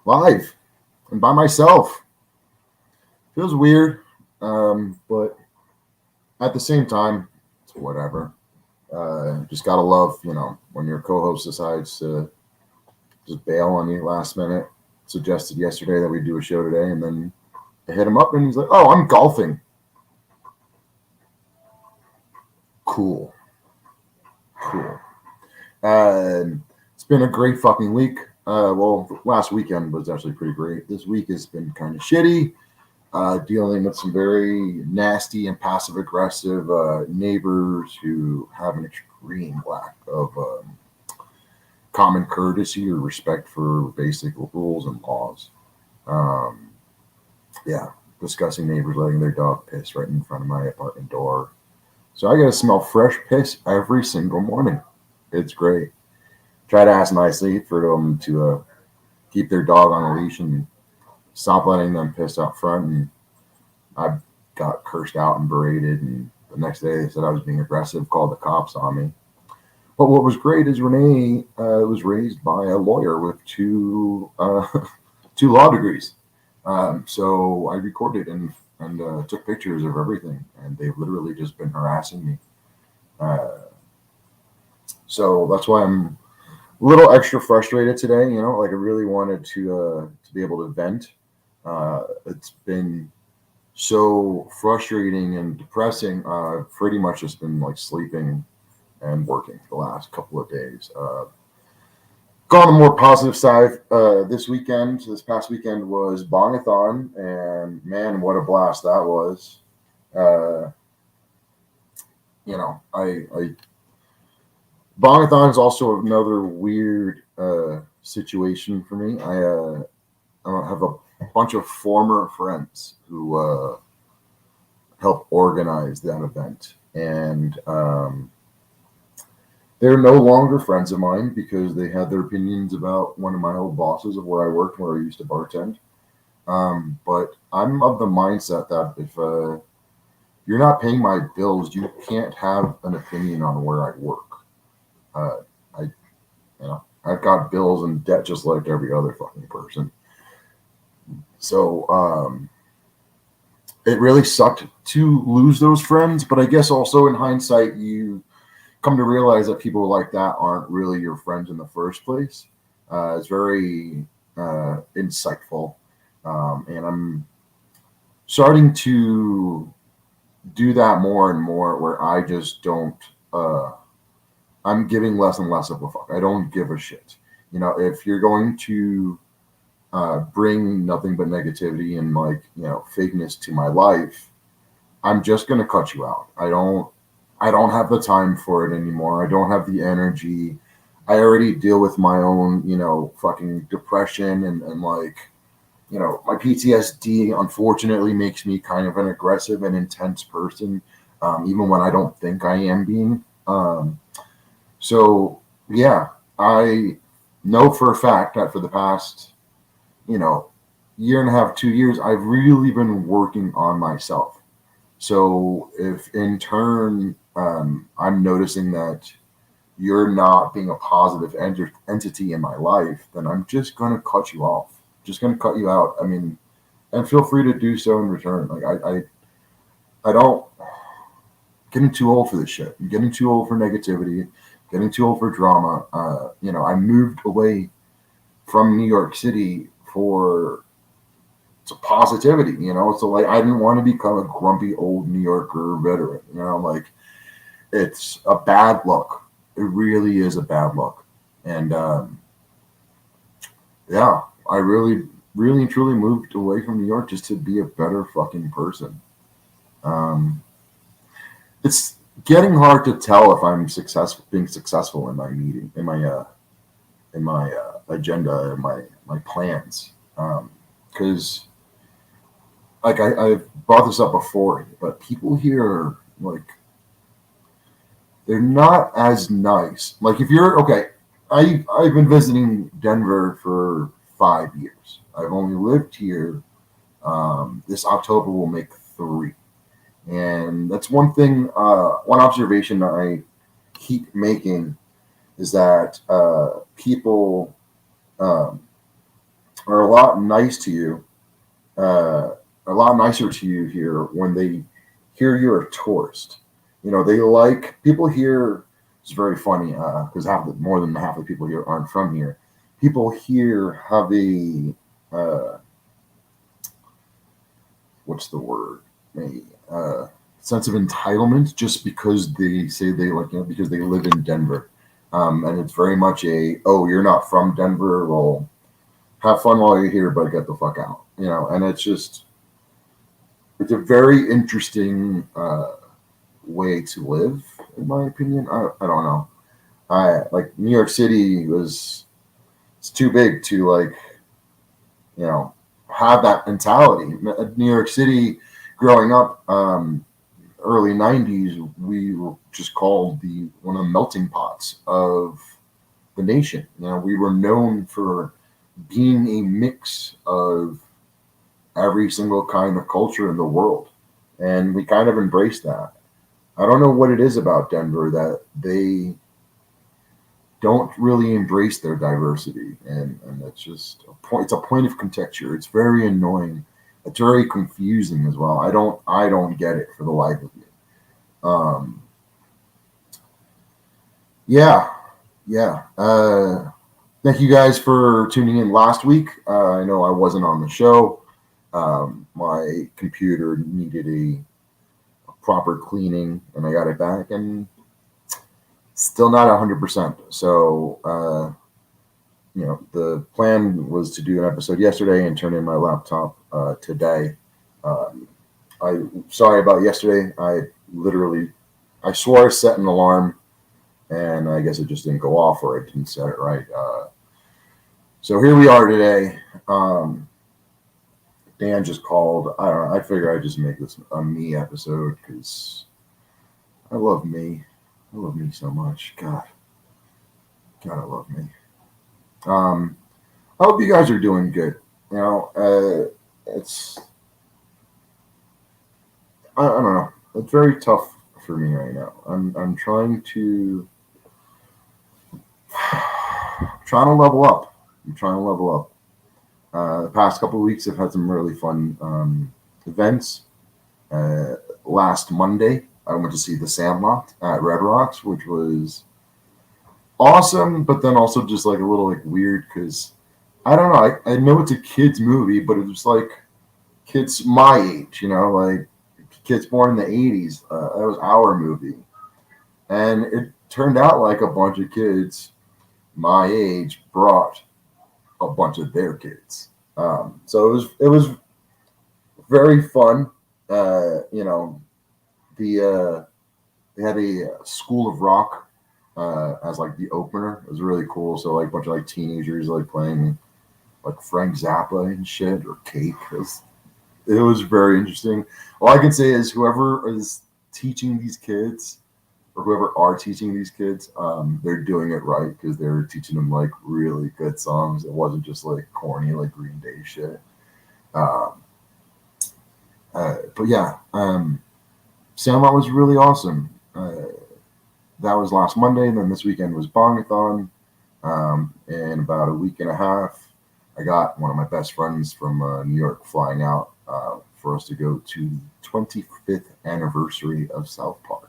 live and by myself. Feels weird, but at the same time, it's whatever. Just gotta love, when your co-host decides to just bail on you last minute. Suggested yesterday that we do a show today, and then I hit him up, and he's like, "Oh, I'm golfing." Cool. It's been a great fucking week. Last weekend was actually pretty great. This week has been kind of shitty. Dealing with some very nasty and passive-aggressive neighbors who have an extreme lack of common courtesy or respect for basic rules and laws. Discussing neighbors letting their dog piss right in front of my apartment door. So I gotta smell fresh piss every single morning. It's great. Try to ask nicely for them to keep their dog on a leash and stop letting them piss out front. And I got cursed out and berated. And the next day they said I was being aggressive, called the cops on me. But what was great is Renee was raised by a lawyer with two law degrees. So I recorded and took pictures of everything, and they've literally just been harassing me. So that's why I'm a little extra frustrated today. I really wanted to be able to vent. It's been so frustrating and depressing. I've pretty much just been like sleeping and working the last couple of days. Go on the more positive side, this past weekend was Bongathon, and man, what a blast that was. Bongathon is also another weird situation for me. I have a bunch of former friends who helped organize that event, and they're no longer friends of mine because they had their opinions about one of my old bosses of where I worked, where I used to bartend. But I'm of the mindset that if you're not paying my bills, you can't have an opinion on where I work. I've got bills and debt just like every other fucking person. So it really sucked to lose those friends. But I guess also in hindsight, you come to realize that people like that aren't really your friends in the first place. It's very insightful. And I'm starting to do that more and more where I just don't, I'm giving less and less of a fuck. I don't give a shit. If you're going to bring nothing but negativity and fakeness to my life, I'm just going to cut you out. I don't have the time for it anymore. I don't have the energy. I already deal with my own, fucking depression and my PTSD unfortunately makes me kind of an aggressive and intense person, even when I don't think I am being. So yeah, I know for a fact that for the past, year and a half, 2 years, I've really been working on myself. So if in turn, I'm noticing that you're not being a positive entity in my life, then I'm just going to cut you off. Just going to cut you out. I mean, and feel free to do so in return. I don't, getting too old for this shit. I'm getting too old for negativity, getting too old for drama. I moved away from New York City for positivity, so I didn't want to become a grumpy old New Yorker veteran, it's a bad look. It really is a bad look. And I really, really and truly moved away from New York just to be a better fucking person. It's getting hard to tell if I'm being successful in my meeting, in my agenda, in my plans. Because I've brought this up before, but people here are they're not as nice. If you're okay, I've been visiting Denver for 5 years. I've only lived here. This October will make 3. And that's one thing, one observation that I keep making is that people are a lot nice to you, a lot nicer to you here when they hear you're a tourist. They like people here. It's very funny because more than half of the people here aren't from here. People here have a what's the word? A sense of entitlement just because they say they like because they live in Denver, and it's very much you're not from Denver, well, have fun while you're here, but get the fuck out, and it's a very interesting way to live, in my opinion. I don't know. I like New York City it's too big to have that mentality. New York City, growing up, early '90s, we were just called the one of the melting pots of the nation. We were known for being a mix of every single kind of culture in the world, and we kind of embraced that. I don't know what it is about Denver that they don't really embrace their diversity, and it's just a point. It's a point of conjecture. It's very annoying. It's very confusing as well. I don't get it for the life of me. Um, yeah, yeah. Thank you guys for tuning in last week. I know I wasn't on the show. My computer needed a proper cleaning, and I got it back, and still not 100%. So, the plan was to do an episode yesterday and turn in my laptop today. Sorry about yesterday. I swore I set an alarm, and I guess it just didn't go off, or I didn't set it right. So here we are today. Dan just called. I don't know. I figure I'd just make this a me episode because I love me. I love me so much. God, I love me. I hope you guys are doing good. It's I don't know. It's very tough for me right now. I'm trying to level up. I'm trying to level up. The past couple of weeks, I've had some really fun events. Last Monday, I went to see The Sandlot at Red Rocks, which was awesome, but then also just like a little weird because I don't know. I know it's a kids movie, but it was like kids my age, like kids born in the '80s. That was our movie, and it turned out like a bunch of kids my age brought a bunch of their kids. So it was very fun. They had a School of Rock as like the opener. It was really cool. So like a bunch of teenagers playing like Frank Zappa and shit or Cake. It was very interesting. All I can say is whoever is teaching these kids or whoever are teaching these kids, they're doing it right because they're teaching them like really good songs. It wasn't just like corny like Green Day shit. Um, but yeah, Sandlot was really awesome. That was last Monday, and then this weekend was Bongathon. In about a week and a half, I got one of my best friends from New York flying out for us to go to the 25th anniversary of South Park.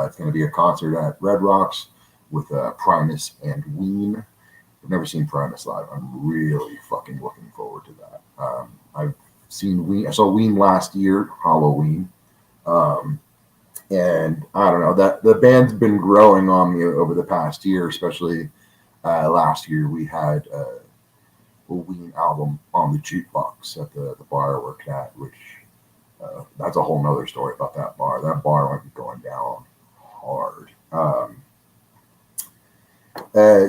It's going to be a concert at Red Rocks with Primus and Ween. I've never seen Primus live. I'm really fucking looking forward to that. I've seen Ween. I saw Ween last year, Halloween. And I don't know, that the band's been growing on me over the past year, especially last year we had a Ween album on the jukebox at the bar I worked at, which that's a whole nother story about that bar. That bar went going down hard.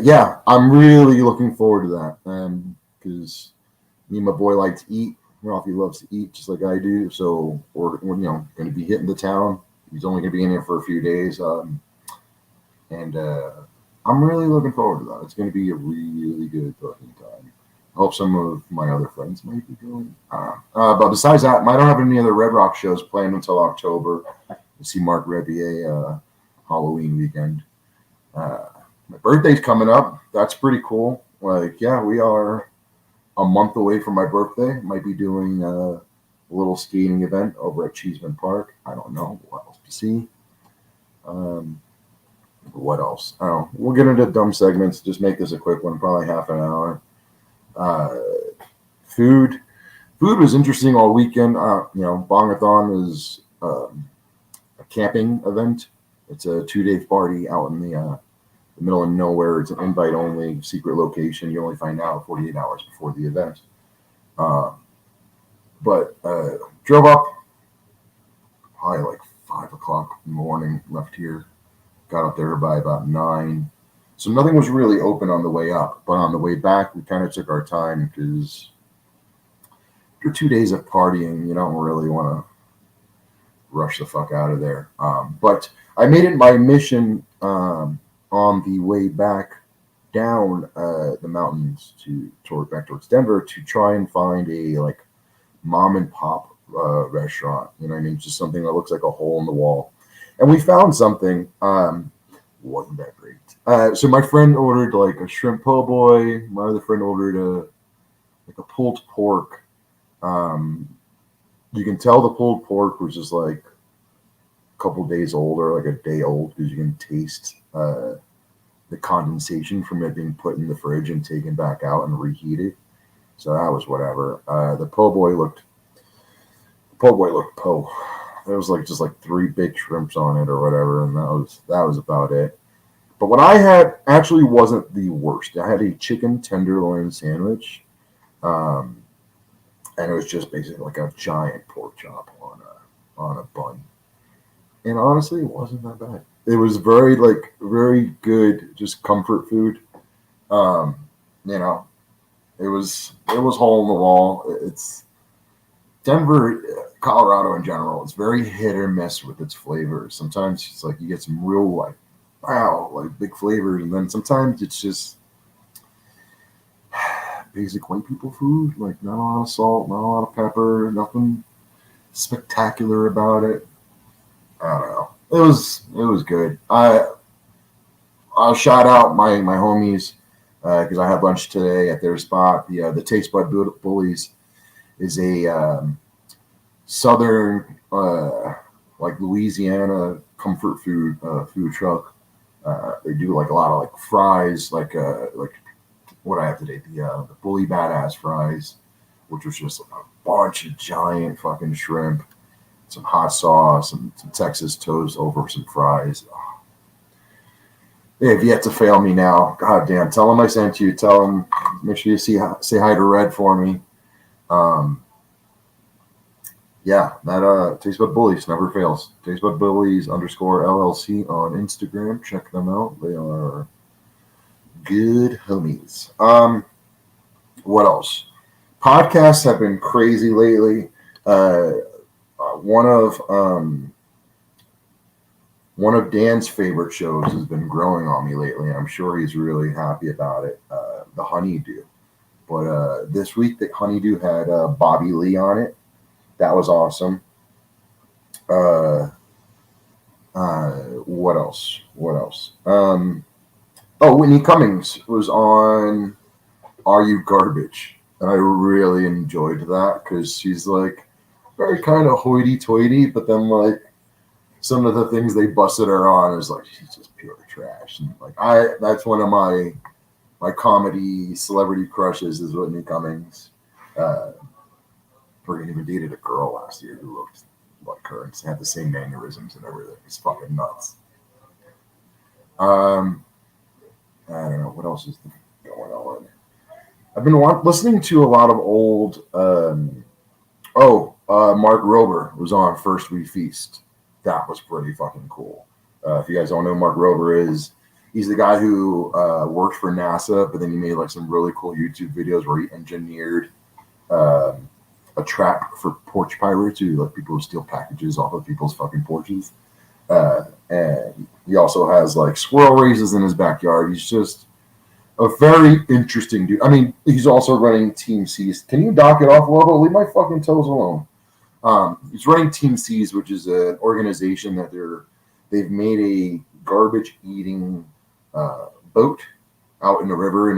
Yeah, I'm really looking forward to that because me and my boy like to eat. Ralphie loves to eat just like I do, so we're going to be hitting the town. He's only going to be in here for a few days, and I'm really looking forward to that. It's going to be a really good fucking time. I hope some of my other friends might be going. But besides that, I don't have any other Red Rock shows planned until October. We'll see Mark Rebier Halloween weekend. My birthday's coming up. That's pretty cool. We are a month away from my birthday. Might be doing a little skating event over at Cheeseman Park. I don't know what else to see. What else? I don't know. We'll get into dumb segments. Just make this a quick one, probably half an hour. Food. Food was interesting all weekend. Bongathon is a camping event. It's a 2-day party out in the middle of nowhere. It's an invite-only secret location. You only find out 48 hours before the event. But drove up probably like 5 o'clock in the morning, left here. Got up there by about 9. So nothing was really open on the way up. But on the way back, we kind of took our time because after 2 days of partying, you don't really want to rush the fuck out of there. But I made it my mission on the way back down the mountains back towards Denver to try and find a like mom and pop restaurant. You know what I mean? Just something that looks like a hole in the wall. And we found something. Wasn't that great. So my friend ordered like a shrimp po' boy. My other friend ordered a pulled pork. You can tell the pulled pork was just like a couple days old or like a day old because you can taste the condensation from it being put in the fridge and taken back out and reheated. So that was whatever. The po' boy looked po'. There was like just like 3 big shrimps on it or whatever, and that was about it. But what I had actually wasn't the worst. I had a chicken tenderloin sandwich, and it was just basically like a giant pork chop on a bun. And honestly, it wasn't that bad. It was very good, just comfort food. It was hole in the wall. It's Denver, Colorado in general. It's very hit or miss with its flavors. Sometimes it's like you get some real like big flavors, and then sometimes it's just basic white people food. Like not a lot of salt, not a lot of pepper, nothing spectacular about it. I don't know. It was good. I'll shout out my homies because I had lunch today at their spot. The Taste Bud Bullies is a southern like Louisiana comfort food truck. They do like a lot of like fries, like what I have today, the Bully Badass fries, which was just a bunch of giant fucking shrimp, some hot sauce, some Texas toast over some fries. Oh. They have yet to fail me now. God damn. Tell them I sent you. Tell them, make sure you say hi to Red for me. Yeah, that Taste Bud Bullies never fails. Taste Bud Bullies _LLC on Instagram. Check them out. They are good homies. What else? Podcasts have been crazy lately. One of Dan's favorite shows has been growing on me lately. I'm sure he's really happy about it. The Honeydew. But this week, the Honeydew had Bobby Lee on it. That was awesome. What else? Whitney Cummings was on Are You Garbage? And I really enjoyed that because she's like very kind of hoity-toity, but then like some of the things they busted her on is like she's just pure trash. And like that's one of my comedy celebrity crushes is Whitney Cummings. Freaking even dated a girl last year who looked like her and had the same mannerisms and everything. It's fucking nuts. I don't know what else is going on. I've been listening to a lot of old. Mark Rober was on First We Feast. That was pretty fucking cool. If you guys don't know who Mark Rober is, he's the guy who worked for NASA, but then he made like some really cool YouTube videos where he engineered a trap for porch pirates who like people who steal packages off of people's fucking porches. And he also has like squirrel races in his backyard. He's just a very interesting dude. I mean, he's also running Team C's. Can you dock it off, Lobo? Leave my fucking toes alone. He's running Team C's, which is an organization that they've made a garbage eating boat out in the river in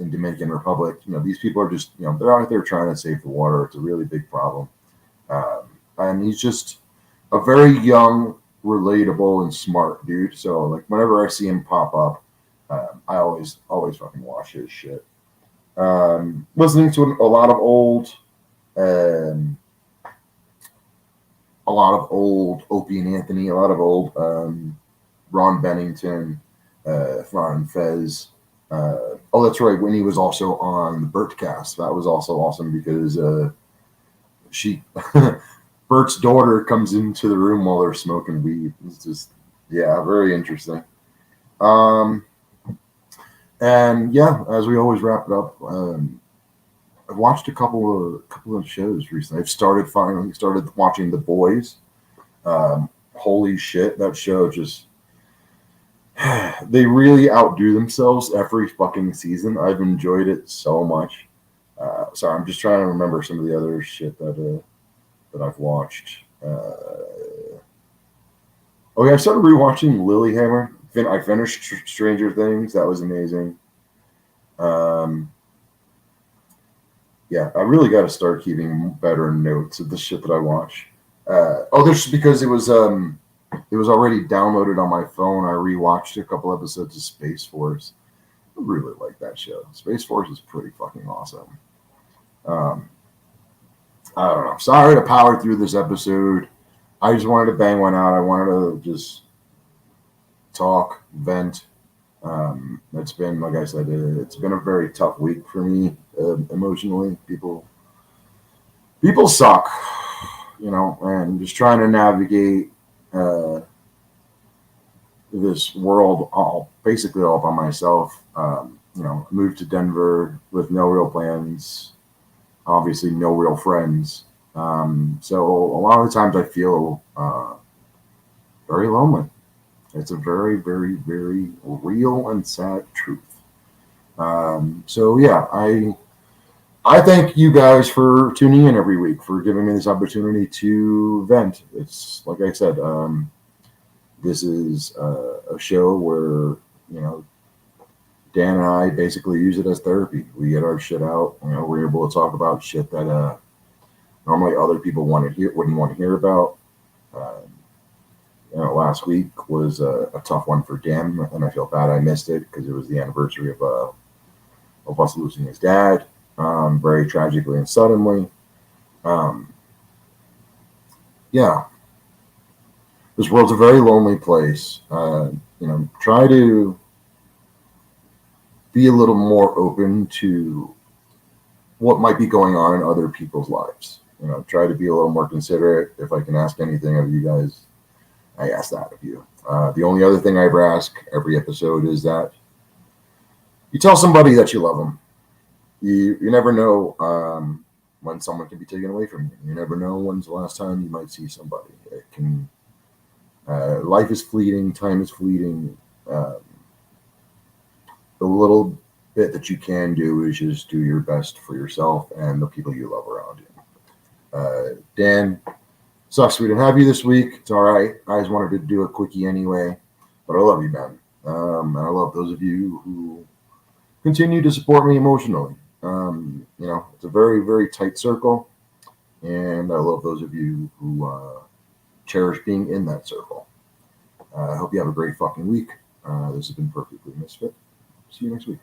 Dominican Republic. These people are just they're out there trying to save the water. It's a really big problem, and he's just a very young, relatable, and smart dude. So like whenever I see him pop up, I always fucking watch his shit. Listening to a lot of um, Opie and Anthony, a lot of old Ron Bennington, Ron Fez. Oh, that's right. When he was also on the Bertcast, that was also awesome because she, Bert's daughter, comes into the room while they're smoking weed. It's just, yeah, very interesting. And yeah, as we always wrap it up, I've watched a couple of shows recently. Finally started watching The Boys. Holy shit, that show just they really outdo themselves every fucking season. I've enjoyed it so much. Sorry, I'm just trying to remember some of the other shit that I've watched. I started rewatching Lilyhammer. I finished Stranger Things. That was amazing. Yeah, I really got to start keeping better notes of the shit that I watch. There's because it was already downloaded on my phone. I rewatched a couple episodes of Space Force. I really like that show. Space Force is pretty fucking awesome. I don't know. Sorry to power through this episode. I just wanted to bang one out. I wanted to just talk, vent. It's been, like I said, it's been a very tough week for me emotionally. People suck, and just trying to navigate this world basically all by myself. Moved to Denver with no real plans, obviously no real friends. So a lot of the times I feel very lonely. It's a very, very, very real and sad truth. So yeah, I thank you guys for tuning in every week, for giving me this opportunity to vent. It's like I said, this is a show where Dan and I basically use it as therapy. We get our shit out. We're able to talk about shit that normally other people wouldn't want to hear about. Last week was a tough one for Dan, and I feel bad I missed it because it was the anniversary of us losing his dad, very tragically and suddenly. Yeah, this world's a very lonely place. Try to be a little more open to what might be going on in other people's lives. Try to be a little more considerate. If I can ask anything of you guys, I ask that of you. The only other thing I ever ask every episode is that you tell somebody that you love them. You never know when someone can be taken away from you. You never know when's the last time you might see somebody. It can. Life is fleeting. Time is fleeting. The little bit that you can do is just do your best for yourself and the people you love around you. Dan, sucks we didn't have you this week. It's all right. I just wanted to do a quickie anyway. But I love you, man. And I love those of you who continue to support me emotionally. It's a very, very tight circle. And I love those of you who cherish being in that circle. I hope you have a great fucking week. This has been Perfectly Misfit. See you next week.